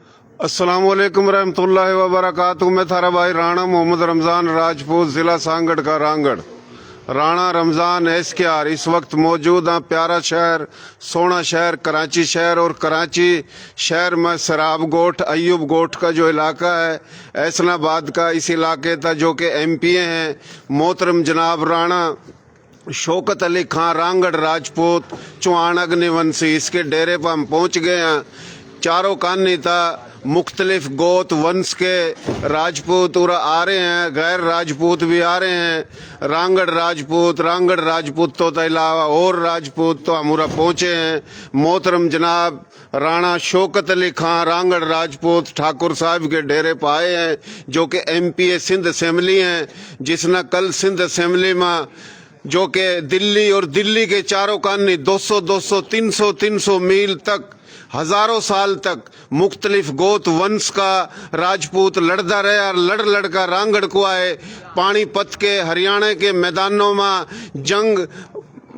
अस्सलामुअलैकुम रहमतुल्लाहि व बरकातुहू। मैं थारा भाई राणा मोहम्मद रमज़ान राजपूत, जिला सांगड़ का रांगड़। राणा रमज़ान एसकेआर इस वक्त मौजूद हैं प्यारा शहर, सोना शहर, कराची शहर। और कराची शहर में सराब गोठ, अयूब गोठ का जो इलाका है ऐसनाबाद का, इस इलाके का जो कि एमपीए हैं मोहतरम जनाब राणा शौकत अली खां रांगड़ राजपूत चौहान अग्निवंशी, इसके डेरे पर हम पहुंच गए हैं। चारों कानी था मुख्तलिफ गोत वंश के राजपूत और आ रहे हैं, गैर राजपूत भी आ रहे हैं। रांगड़ राजपूत तो अलावा और राजपूत तो हमारा पहुंचे हैं। मोहतरम जनाब राणा शौकत अली खां रांगड़ राजपूत ठाकुर साहब के डेरे पर आए हैं, जो कि एमपीए सिंध असेंबली हैं, जिसने कल सिंध असेंबली में जो कि दिल्ली और दिल्ली के चारों कानी 200-200, 300-300 मील तक, हजारों साल तक मुख्तलिफ गोत वंश का राजपूत लड़ता रहा। लड़ कर रांगड़ को आए। पानीपत के, हरियाणा के मैदानों में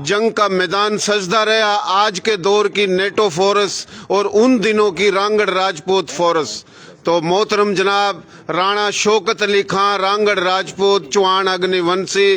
जंग का मैदान सजदा रहा। आज के दौर की नेटो फोर्स और उन दिनों की रांगड़ राजपूत फोर्स। तो मोहतरम जनाब राणा शौकत अली खां रांगड़ राजपूत चौहान अग्निवंशी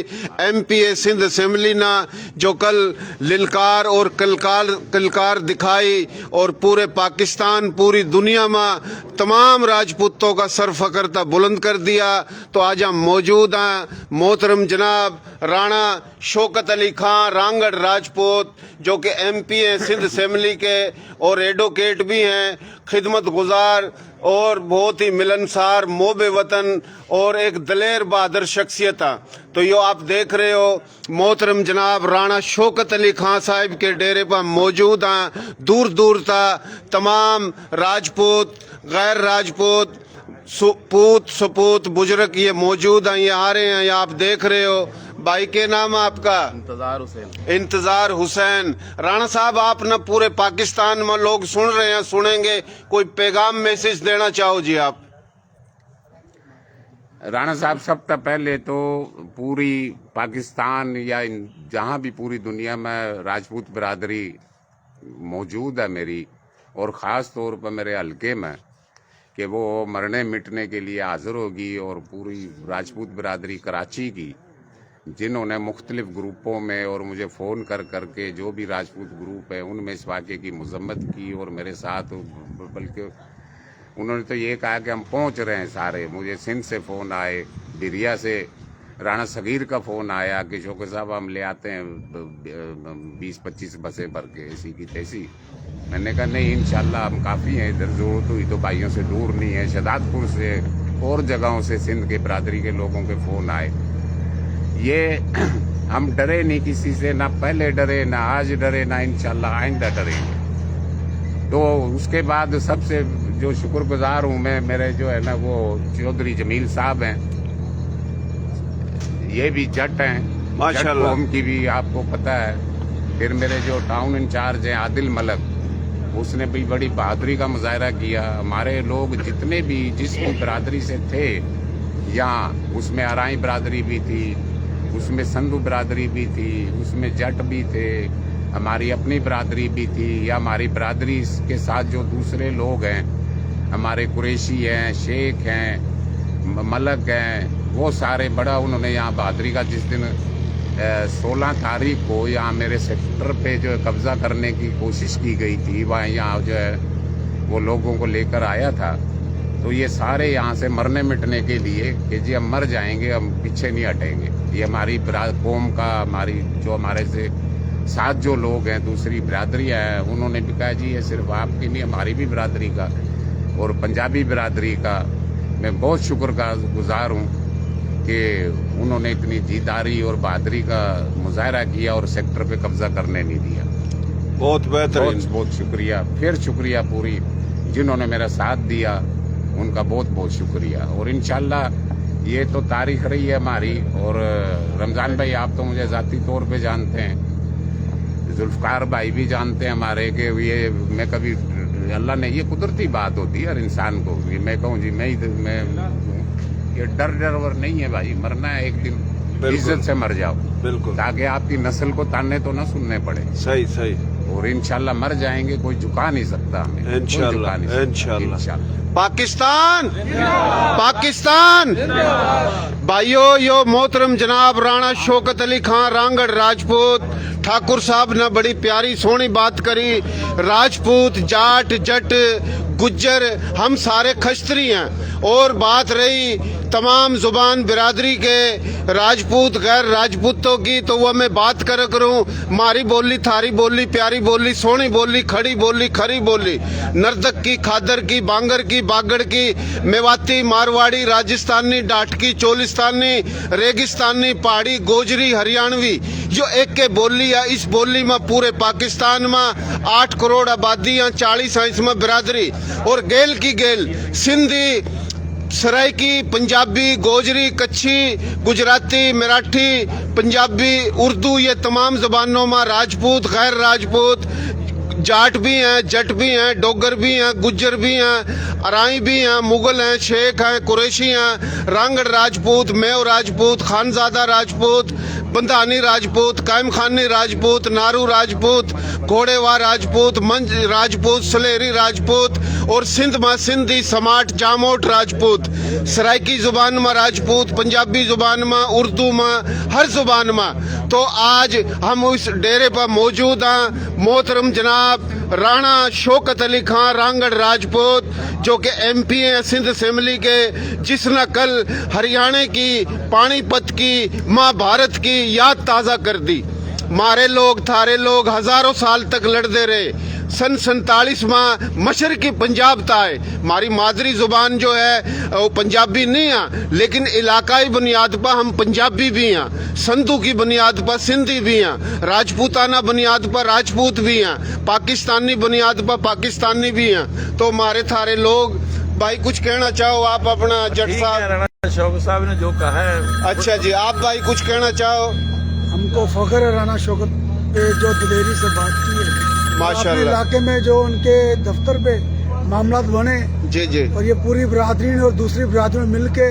एमपीए सिंध असेंबली ना जो कल लिलकार और कलकार दिखाई और पूरे पाकिस्तान, पूरी दुनिया में तमाम राजपूतों का सर फखरता बुलंद कर दिया। तो आज हम मौजूद हैं मोहतरम जनाब राणा शौकत अली खां रांगड़ राजपूत, जो कि एमपीए सिंध असेंबली के और एडवोकेट भी हैं, खिदमत गुजार और बहुत ही मिलनसार, मोबे वतन और एक दलेर बहादुर शख्सियत है। तो यो आप देख रहे हो मोहतरम जनाब राणा शौकत अली खां साहिब के डेरे पर मौजूद हैं। दूर दूर तक तमाम राजपूत, गैर राजपूत, पूत सपूत बुजुर्ग ये मौजूद हैं, ये आ रहे हैं। ये आप देख रहे हो। भाई के नाम आपका? इंतजार हुसैन। राणा साहब, आप न पूरे पाकिस्तान में लोग सुन रहे हैं, सुनेंगे, कोई पैगाम मैसेज देना चाहो जी आप? राणा साहब, सबसे पहले तो पूरी पाकिस्तान या जहां भी पूरी दुनिया में राजपूत बिरादरी मौजूद है मेरी, और ख़ास तौर पर मेरे हलके में, कि वो मरने मिटने के लिए हाजिर होगी। और पूरी राजपूत बिरादरी कराची की, जिन्होंने मुख्तलिफ ग्रुपों में और मुझे फ़ोन कर के जो भी राजपूत ग्रुप है उनमें इस वाक़े की मजम्मत की और मेरे साथ, बल्कि उन्होंने तो ये कहा कि हम पहुंच रहे हैं सारे। मुझे सिंध से फ़ोन आए, बिरिया से राणा सगीर का फ़ोन आया कि शौकत साहब हम ले आते हैं 20-25 बसें भर के, ऐसी की तैसी। मैंने कहा नहीं, इंशाल्लाह हम काफ़ी हैं, इधर ज़रूरत हुई तो भाइयों से दूर नहीं है। शहजादपुर से और जगहों से सिंध के बिरादरी के लोगों के फ़ोन आए। ये हम डरे नहीं किसी से, ना पहले डरे, ना आज डरे, ना इंशाल्लाह आइंदा डरेंगे। तो उसके बाद सबसे जो शुक्रगुजार हूँ मैं, मेरे जो है ना वो चौधरी जमील साहब हैं, ये भी जट हैं, माशाल्लाह, उनकी भी आपको पता है। फिर मेरे जो टाउन इंचार्ज हैं आदिल मलक, उसने भी बड़ी बहादुरी का मुजाहरा किया। हमारे लोग जितने भी जिस भी बिरादरी से थे यहाँ, उसमें आराई बिरादरी भी थी, उसमें संधू बिरादरी भी थी, उसमें जट भी थे, हमारी अपनी बिरादरी भी थी, या हमारी बिरादरी के साथ जो दूसरे लोग हैं, हमारे कुरैशी हैं, शेख हैं, मलक हैं, वो सारे बड़ा उन्होंने यहाँ बहादुरी का, जिस दिन 16 तारीख को यहाँ मेरे सेक्टर पे जो कब्जा करने की कोशिश की गई थी, वहाँ यहाँ जो है वो लोगों को लेकर आया था। तो ये सारे यहाँ से मरने मिटने के लिए कि जी हम मर जाएंगे, हम पीछे नहीं हटेंगे। ये हमारी कौम का, हमारी जो हमारे से साथ जो लोग हैं, दूसरी बिरादरियाँ हैं, उन्होंने भी कहा जी ये सिर्फ आपकी नहीं, हमारी भी बिरादरी का और पंजाबी बिरादरी का मैं बहुत शुक्रगुजार हूँ कि उन्होंने इतनी जीदारी और बहादुरी का मुजाहरा किया और सेक्टर पे कब्जा करने नहीं दिया। बहुत बेहतरीन, बहुत शुक्रिया। फिर शुक्रिया पूरी जिन्होंने मेरा साथ दिया, उनका बहुत बहुत शुक्रिया। और इंशाल्लाह ये तो तारीख रही है हमारी। और रमज़ान भाई, आप तो मुझे ज़ाती तौर पे जानते हैं, जुल्फ़कार भाई भी जानते हैं हमारे, कि ये मैं कभी, अल्लाह ने, ये कुदरती बात होती है हर इंसान को, ये मैं कहूँ जी मैं ये डर वर नहीं है भाई, मरना है एक दिन, इज्जत से मर जाओ, बिल्कुल, ताकि आपकी नस्ल को ताने तो ना सुनने पड़े। सही। और इंशाल्लाह मर जाएंगे, कोई झुका नहीं सकता हमें, कोई इंशाल्लाह, झुका नहीं सकता। इंशाल्लाह। इंशाल्लाह। पाकिस्तान पाकिस्तान भाइयों, यो मोहतरम जनाब राणा शौकत अली खान रांगड़ राजपूत ठाकुर साहब ने बड़ी प्यारी सोहनी बात करी। राजपूत, जाट, जट, गुज्जर, हम सारे खश्तरी हैं। और बात रही तमाम जुबान बिरादरी के राजपूत गैर राजपूतों की, तो वो मैं बात करूं, मारी बोली, थारी बोली, प्यारी बोली, सोहनी बोली, खड़ी बोली, खरी बोली, नर्दक की, खादर की, बांगर की, बागड़ की, मेवाती, मारवाड़ी, राजस्थानी, डाटकी, चोलिस्तानी, रेगिस्तानी, पहाड़ी, गोजरी, हरियाणवी, जो एक के बोली है। इस बोली में पूरे पाकिस्तान में 8 करोड़ आबादी है, 40 है इसमें बिरादरी। और गेल की गेल सिंधी, सराइकी, पंजाबी, गोजरी, कच्छी, गुजराती, मराठी, पंजाबी, उर्दू, ये तमाम जबानों में राजपूत, गैर राजपूत, जाट भी हैं, जट भी हैं, डोगर भी हैं, गुज्जर भी हैं, अराई भी हैं, मुगल हैं, शेख हैं, कुरैशी हैं, रांगड़ राजपूत, मेव राजपूत, खानजादा राजपूत, बंधानी राजपूत, कायम खानी राजपूत, नारू राजपूत, घोड़ेवार राजपूत, मंज राजपूत, सलेरी राजपूत, और सिंध में सिंधी, समाट, जामोट राजपूत, सराइकी जुबान में राजपूत, पंजाबी जुबान में, उर्दू में, हर जुबान में। तो आज हम उस डेरे पर मौजूद हैं। मोहतरम जनाब राणा शौकत अली खान रांगड़ राजपूत, जो कि MP हैं सिंध असेंबली के, जिसने कल हरियाणा की, पानीपत की, महाभारत की याद ताज़ा कर दी। मारे लोग, थारे लोग हजारों साल तक लड़ते रहे। सन 47 में मशरकी पंजाब था। हमारी मादरी जुबान जो है वो पंजाबी नहीं है, लेकिन इलाकाई बुनियाद पर हम पंजाबी भी हैं, संधू की बुनियाद पर सिंधी भी हैं, राजपूताना बुनियाद पर राजपूत भी हैं, पाकिस्तानी बुनियाद पर पाकिस्तानी भी हैं। तो हमारे थारे लोग, भाई कुछ कहना चाहो आप अपना जट साहब? शौकत साहब ने जो कहा है। अच्छा जी, आप भाई कुछ कहना चाहो? हमको फख्र है राणा शौकत पे जो दिलेरी से बात की है। माशाल्लाह। अपने इलाके में जो उनके दफ्तर पे मामला बने, जी जी, और ये पूरी बिरादरी ने और दूसरी बिरादरी में मिलके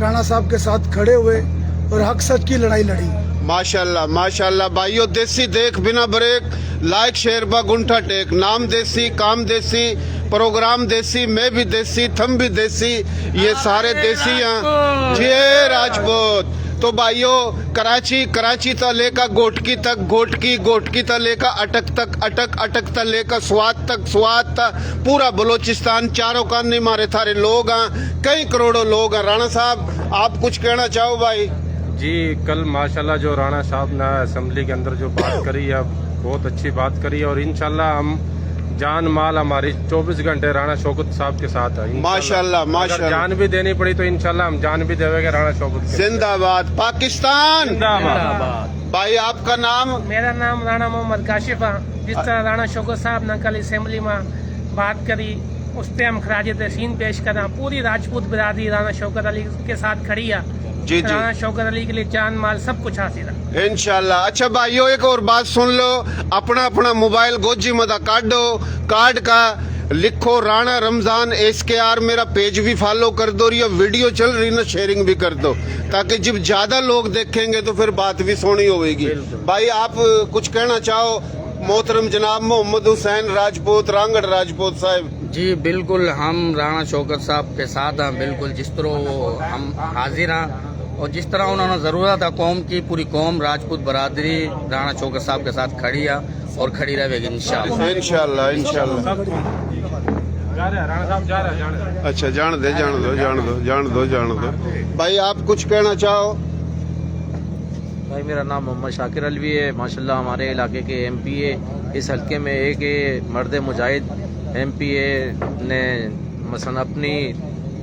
राणा साहब के साथ खड़े हुए और हक सच की लड़ाई लड़ी। माशाल्लाह माशाल्लाह। भाइयों, देसी देख बिना ब्रेक, लाइक शेयर बा गुंठा टेक, नाम देसी, काम देसी, प्रोग्राम देसी, मैं भी देसी, थम भी देसी, ये सारे देसी हैं। जय राजपूत। तो भाइयों, कराची तक लेकर गोटकी तक, गोटकी तक लेकर अटक तक, अटक तक लेकर स्वात तक, पूरा बलोचिस्तान चारों कानी मारे थारे लोग हैं, कई करोड़ों लोग हैं। राणा साहब, आप कुछ कहना चाहो भाई? जी, कल माशाल्लाह जो राणा साहब ने असेंबली के अंदर जो बात करी है, बहुत अच्छी बात करी है। और इंशाल्लाह हम जान माल हमारी 24 घंटे राणा शौकत साहब के साथ है। माशाल्लाह माशाल्लाह। जान भी देनी पड़ी तो इंशाल्लाह हम जान भी देंगे राणा शौकत के। जिंदाबाद पाकिस्तान। जिंदाबाद। भाई आपका नाम? मेरा नाम राणा मोहम्मद काशिफ है। जिस तरह राणा शौकत साहब ने कल असेंबली में बात करी, उस पर हम खराज तहसीन पेश करें। पूरी राजपूत बिरादरी राणा शौकत अली के साथ खड़ी है। जी जी, राणा शौकत अली के लिए जान माल सब कुछ हासिल है इंशाल्लाह। अच्छा भाइयों, एक और बात सुन लो, अपना अपना मोबाइल गोजी मदा काटो, कार्ड का लिखो राणा रमजान SKR, मेरा पेज भी फॉलो कर दो, और ये वीडियो चल रही ना शेयरिंग भी कर दो, ताकि जब ज्यादा लोग देखेंगे तो फिर बात भी सोनी होगी। भाई आप कुछ कहना चाहो? मोहतरम जनाब मोहम्मद हुसैन राजपूत रांगड़ राजपूत साहब। जी बिल्कुल, हम राणा शौकत साहब के साथ हैं। बिल्कुल जिस तरह हम हाजिर हैं, और जिस तरह उन्होंने जरूरत है कौम की, पूरी कौम राजपूत बरादरी राणा शौकत साहब के साथ खड़ी है और खड़ी रहेगी इंशाल्लाह। इंशाल्लाह इंशाल्लाह। जा रहे हैं राणा साहब, जा रहे हैं। अच्छा, जान दो। भाई आप कुछ कहना चाहो? भाई मेरा नाम मोहम्मद शाकिर अलवी है। माशाल्लाह हमारे इलाके के MP है। इस हल्के में एक मर्द मुजाहिद MP ने मसलन अपनी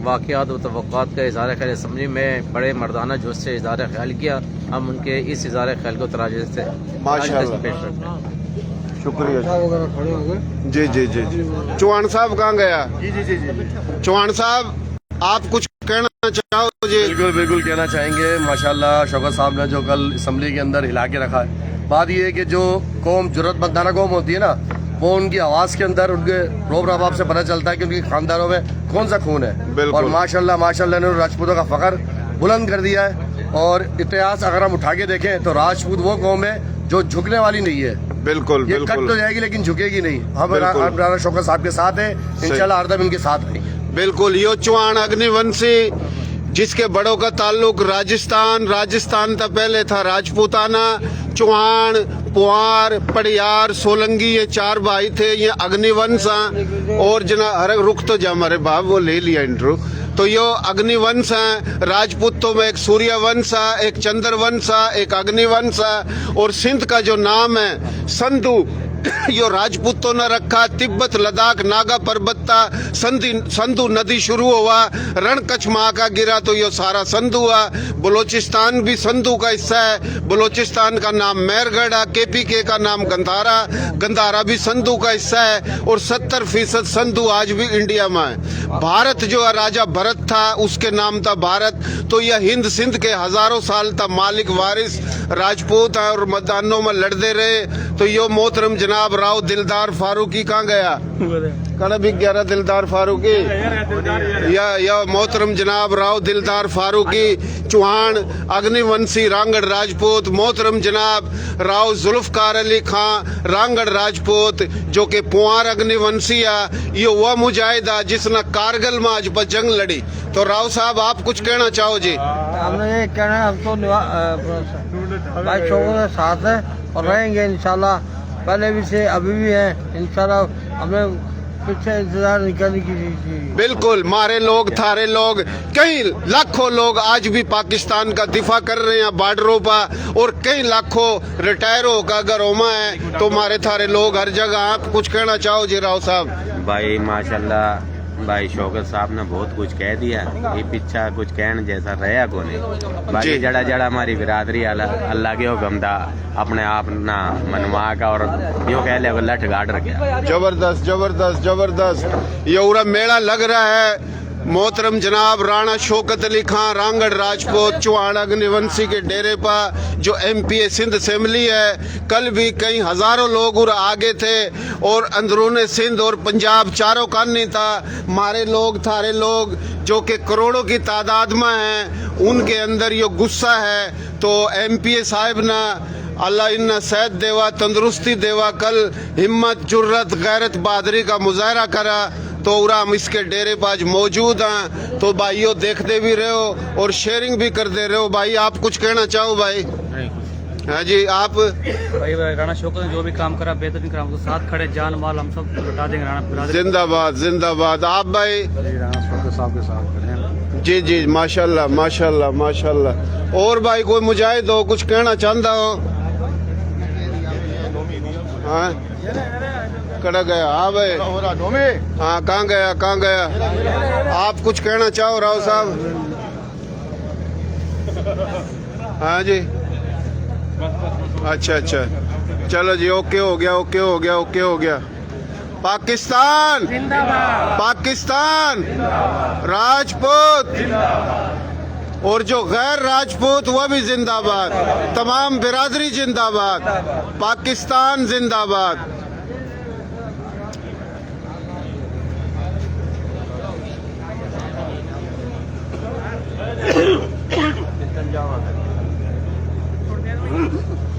वाक़यात व तवक्कात का इज़हार ख्याल असम्बली में बड़े मर्दाना जोश से इज़हार ख्याल किया। हम उनके इस इज़हार ख्याल को तराजू से माशाल्लाह पेश करते हैं। शुक्रिया। वगैरह खड़े हो गए। जी। चौहान साहब कहाँ गया? जी। चौहान साहब, आप कुछ कहना चाहो जी? बिल्कुल कहना चाहेंगे। माशाल्लाह शौकत साहब ने जो कल असम्बली के अंदर हिला के रखा है, बात यह है कि जो कौम जुर्रतमंदाना कौम होती है ना, वो उनकी आवाज़ के अंदर, उनके रोब रबाब से पता चलता है कि उनके खानदानों में कौन सा खून है। और माशाल्लाह ने राजपूतों का फख्र बुलंद कर दिया है। और इतिहास अगर हम उठा के देखें तो राजपूत वो कौम है जो झुकने वाली नहीं है। बिल्कुल ये कट बिल्कुल तो जाएगी लेकिन झुकेगी नहीं। हम बिल्कुल। राणा शौकत साहब के साथ है, इंशाल्लाह हरदम इनके साथ रहेंगे। बिल्कुल। यो चौहान अग्निवंशी जिसके बड़ों का ताल्लुक राजस्थान था, पहले था राजपूताना। चौहान, पुआर, पड़ियार, सोलंकी ये 4 भाई थे, ये अग्निवंश हैं। और जना अरे रुक तो जा हमारे बाप, वो ले लिया इंट्रो। तो यो अग्निवंश है। राजपूतों में एक सूर्यवंश है, एक चंद्रवंश है, एक अग्निवंश है। और सिंध का जो नाम है संधु, यो राजपूतों ने रखा। तिब्बत, लद्दाख, नागा पर्वत संधु नदी शुरू हुआ, रण कच्छ माँ का गिरा तो यो सारा संधु हुआ। बलोचिस्तान भी संधु का हिस्सा है। बलोचिस्तान का नाम मेहरगढ़ है। KPK का नाम गंधारा भी संधु का हिस्सा है। और 70% संधु आज भी इंडिया में है। भारत जो है राजा भरत था, उसके नाम था भारत। तो यह हिंद सिंध के हजारों साल था मालिक वारिस राजपूत है और मैदानों में लड़ते रहे। तो यो मोहतरम जनाब राव दिलदार फारूकी कहाँ गया? कड़ा भी 11 दिलदार फारूकी या मोहतरम जनाब राव दिलदार फारूकी चौहान अग्निवंशी रांगड़ राजपूत। मोहतरम जनाब राव जुल्फकार अली खां रांगड़ राजपूत जो कि पुआर अग्निवंशी है। ये वह मुजाहिदा जिसने कारगिल में आज पर जंग लड़ी। तो राव साहब आप कुछ कहना चाहो जी? हमने ये कहना है, हम तो भाई शौकत के साथ है और रहेंगे इंशाल्लाह। पहले भी से अभी भी हैं इंशाल्लाह। हमें पीछे इंतजार नहीं करने की चीज। बिल्कुल। मारे लोग, थारे लोग, कई लाखों लोग आज भी पाकिस्तान का दिफा कर रहे हैं बॉर्डरों पर। और कई लाखों रिटायर होकर घरों में है। तो मारे थारे लोग हर जगह। आप कुछ कहना चाहो जी राव साहब? भाई माशाल्लाह, भाई शौकत साहब ने बहुत कुछ कह दिया। ये पीछा कुछ कहने जैसा रहा को नहीं। बाकी जड़ा जड़ा हमारी बिरादरी अल्लाह के हुक्म दा अपने आप ना मनवा का और यूँ कह ले लठ गाड़ रखे। जबरदस्त जबरदस्त जबरदस्त। ये पूरा मेला लग रहा है। मोहतरम जनाब राणा शौकत अली खां रांगड़ राजपूत चौहान अग्निवंशी के डेरे पर जो MPA सिंध असेंबली है। कल भी कई हजारों लोग उर आगे थे और अंदरूने सिंध और पंजाब चारों कानी था। मारे लोग, थारे लोग जो कि करोड़ों की तादाद में हैं, उनके अंदर ये गुस्सा है। तो MPA साहब ना अल्लाह इन्ना सेहत देवा, तंदुरुस्ती देवा, कल हिम्मत, जुर्रत, गैरत, बहादुरी का मुजाहरा करा। तो हम इसके डेरे पर आज मौजूद हैं। तो भाइयों देखते भी रहो और शेयरिंग भी करते रहो। भाई आप कुछ कहना चाहो भाई? हाँ जी आप? भाई राणा शौकत ने जो भी काम करा बेहतरीन काम, साथ खड़े, जान माल हम सब लौटा देंगे। राणा जिंदाबाद जिंदाबाद। आप भाई? राणा शौकत साहब के साथ खड़े। जी जी माशाल्लाह माशाल्लाह माशाल्लाह। और भाई कोई मुजाहिद हो कुछ कहना चाहता हो? हाँ कड़ा गया। हाँ भाई हाँ कहाँ गया? आप कुछ कहना चाहो राव साहब? हाँ जी अच्छा अच्छा चलो जी। ओके हो गया ओके हो गया ओके हो गया। पाकिस्तान पाकिस्तान राजपूत और जो गैर राजपूत वह भी जिंदाबाद। तमाम बिरादरी जिंदाबाद। पाकिस्तान जिंदाबाद।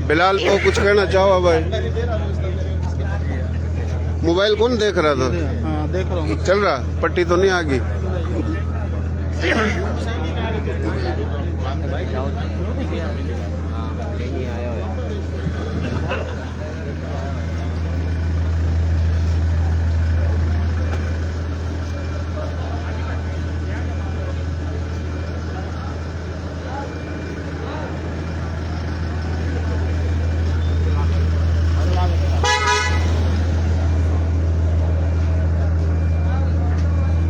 बिलाल को कुछ कहना चाहो भाई? मोबाइल कौन देख रहा था? देख रहा हूँ। चल रहा? पट्टी तो नहीं आ गई?